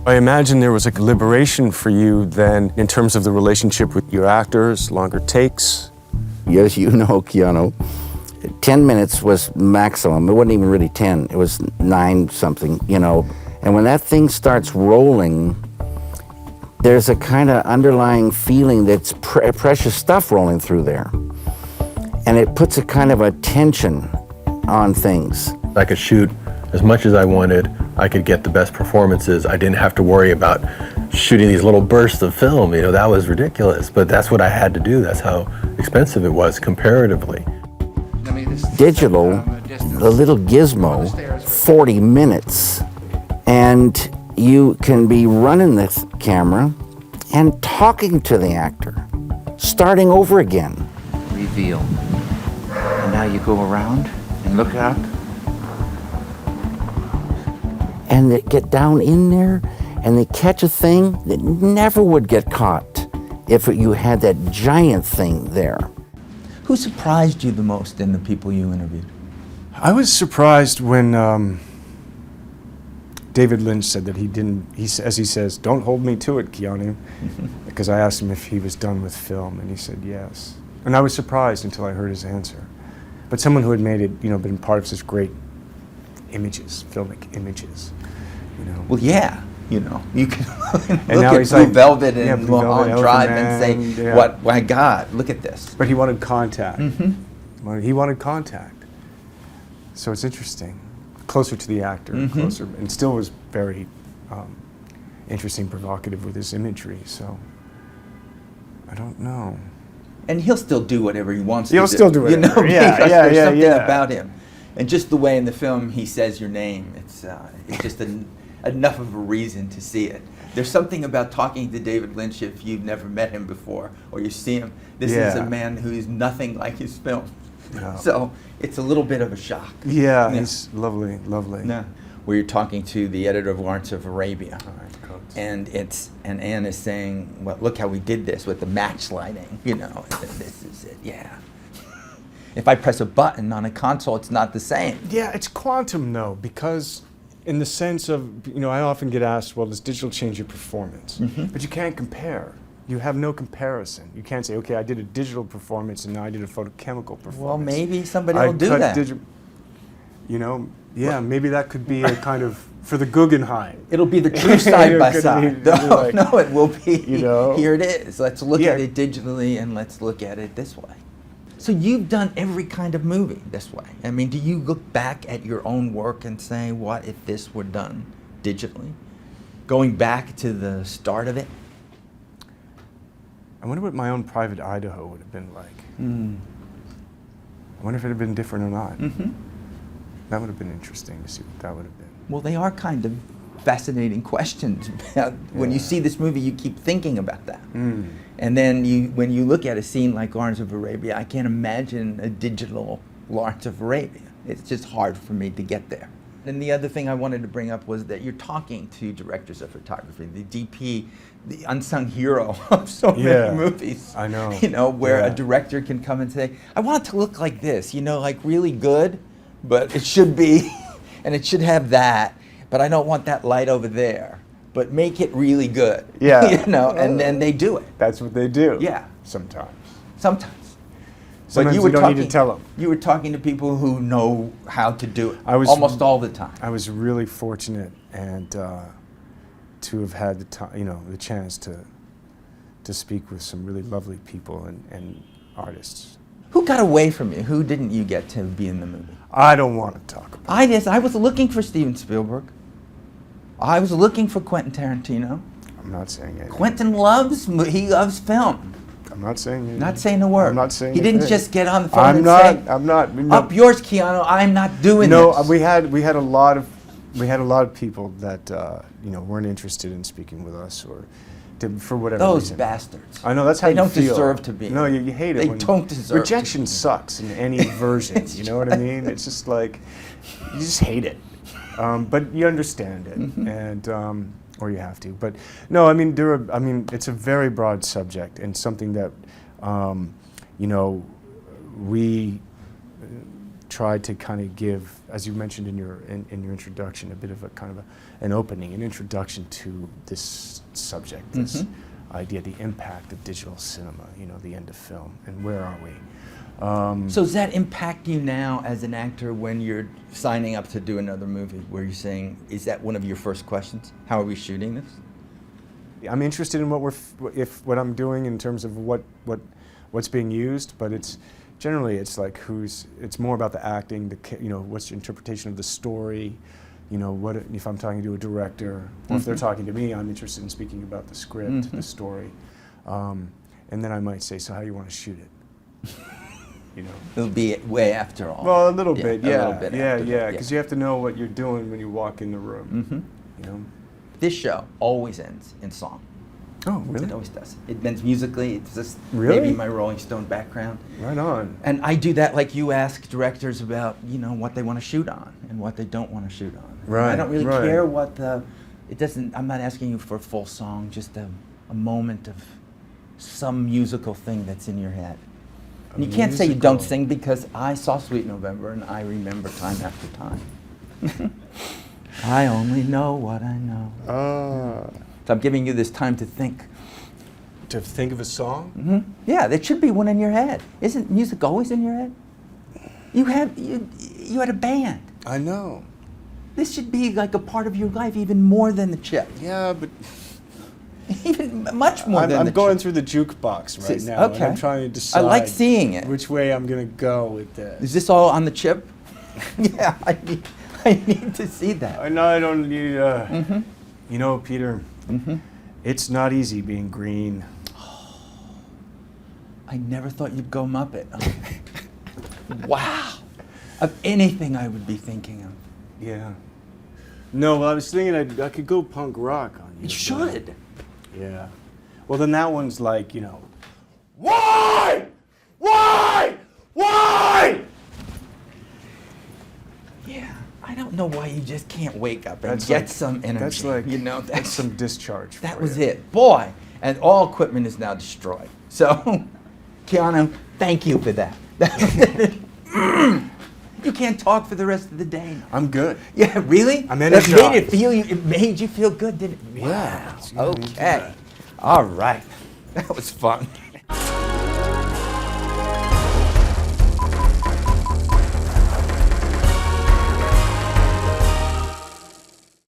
I imagine there was a liberation for you then in terms of the relationship with your actors, longer takes. Yes, you know, Keanu, 10 minutes was maximum. It wasn't even really 10, it was 9 something, you know. And when that thing starts rolling, there's a kind of underlying feeling that's precious stuff rolling through there. And it puts a kind of a tension on things. I could shoot as much as I wanted. I could get the best performances. I didn't have to worry about shooting these little bursts of film. You know, that was ridiculous, but that's what I had to do. That's how expensive it was comparatively. Digital, the little gizmo, 40 minutes, and you can be running this camera and talking to the actor, starting over again. Reveal. And now you go around and look out. And they get down in there and they catch a thing that never would get caught if you had that giant thing there. Who surprised you the most in the people you interviewed? I was surprised when David Lynch said that he didn't, as he says, don't hold me to it, Keanu, because I asked him if he was done with film, and he said yes. And I was surprised until I heard his answer. But someone who had made it, you know, been part of such great images, filmic images, you know. Well, yeah, you know, you can look at Blue Velvet and yeah, Blue Velvet, Mulholland Drive Man, and say, yeah. "What? My God, look at this!" But he wanted contact. Mm-hmm. He wanted contact. So it's interesting, closer to the actor, closer, and still was very interesting, provocative with his imagery. So I don't know. And he'll still do whatever he wants to do. He'll still do it. You know, Yeah, because yeah, there's yeah, something yeah. about him. And just the way in the film he says your name, it's just enough of a reason to see it. There's something about talking to David Lynch if you've never met him before or you see him. This is a man who is nothing like his film. No. So it's a little bit of a shock. Yeah, he's lovely, lovely. Yeah. Where you're talking to the editor of Lawrence of Arabia. All right, cool. And Anne is saying, well, look how we did this with the match lighting, you know, and this is it, yeah. If I press a button on a console, it's not the same. Yeah, it's quantum though, because in the sense of, you know, I often get asked, well, does digital change your performance? But you can't compare. You have no comparison. You can't say, okay, I did a digital performance and now I did a photochemical performance. Well, maybe somebody will do that. You know, yeah, maybe that could be a kind of, for the Guggenheim. It'll be the true side by side. Like, No, it will be, you know, here it is. Let's look at it digitally and let's look at it this way. So you've done every kind of movie this way. I mean, do you look back at your own work and say, what if this were done digitally? Going back to the start of it? I wonder what my own private Idaho would have been like. I wonder if it had been different or not. That would have been interesting to see what that would have been. Well, they are kind of fascinating questions. When you see this movie, you keep thinking about that. And then when you look at a scene like Lawrence of Arabia, I can't imagine a digital Lawrence of Arabia. It's just hard for me to get there. And the other thing I wanted to bring up was that you're talking to directors of photography, the DP, the unsung hero of so many movies. I know. You know, where a director can come and say, I want it to look like this, you know, like really good, but it should be, and it should have that, but I don't want that light over there. But make it really good. Yeah. You know, and then they do it. That's what they do. Yeah. Sometimes. Sometimes. Sometimes you don't need to tell them. You were talking to people who know how to do it. I was almost all the time. I was really fortunate and to have had the time, you know, the chance to speak with some really lovely people and artists. Who got away from you? Who didn't you get to be in the movie? I don't want to talk about it. I was looking for Steven Spielberg. I was looking for Quentin Tarantino. I'm not saying anything. Quentin loves film. I'm not saying anything. Not saying a word. I'm not saying He didn't anything. just get on the phone say, I'm not. No. Up yours, Keanu. I'm not doing No, this. we had a lot of people that you know, weren't interested in speaking with us or for whatever Those reason. bastards. I know, that's how they you don't feel. deserve to be. No, you hate it. They when don't deserve rejection sucks in any version. You know what I mean? It's just like you just hate it, but you understand it, and or you have to. But no, I mean it's a very broad subject and something that you know, we tried to kind of give, as you mentioned in your introduction, a bit of a kind of an opening, an introduction to this subject, this idea, the impact of digital cinema, you know, the end of film, and where are we? So does that impact you now as an actor when you're signing up to do another movie, where you're saying, is that one of your first questions? How are we shooting this? I'm interested in what I'm doing in terms of what's being used, but it's generally it's like it's more about the acting, you know, what's your interpretation of the story, you know, what if I'm talking to a director, or if they're talking to me, I'm interested in speaking about the script, the story, and then I might say, so how do you want to shoot it? You know, It'll be way after all. well, a little bit, A little bit yeah, after, yeah, because you have to know what you're doing when you walk in the room, you know. This show always ends in song. Oh, really? It always does. It ends musically. It's just Really? maybe my Rolling Stone background. Right on. And I do that like you ask directors about, you know, what they want to shoot on and what they don't want to shoot on. Right, I don't really right. care what I'm not asking you for a full song, just a moment of some musical thing that's in your head. And you can't say you don't sing, because I saw Sweet November and I remember time after time. I only know what I know. So I'm giving you this time to think. To think of a song? Yeah, there should be one in your head. Isn't music always in your head? You had a band. I know. This should be like a part of your life, even more than the chip. Yeah, but Even much more than the I'm going chip. through the jukebox right See, now, okay. and I'm trying to decide. I like seeing it. Which way I'm gonna go with Is this. this all on the chip? Yeah, I need to see that. I know I don't need. You know, Peter, it's not easy being green. I never thought you'd go Muppet. Wow. Of anything I would be thinking of. Yeah. No, well, I was thinking I could go punk rock on you. You should. Yeah. Well, then that one's like, you know, why? Why? Why? Yeah. I don't know why you just can't wake up and That's get like- some energy. That's like, you know, that's some discharge. that for was you. it. Boy. And all equipment is now destroyed. So, Keanu, thank you for that. You can't talk for the rest of the day. I'm good. Yeah, really? I'm That energized. it made you feel good, didn't it? Yeah, Wow. it's gonna be Okay. All right. That was fun.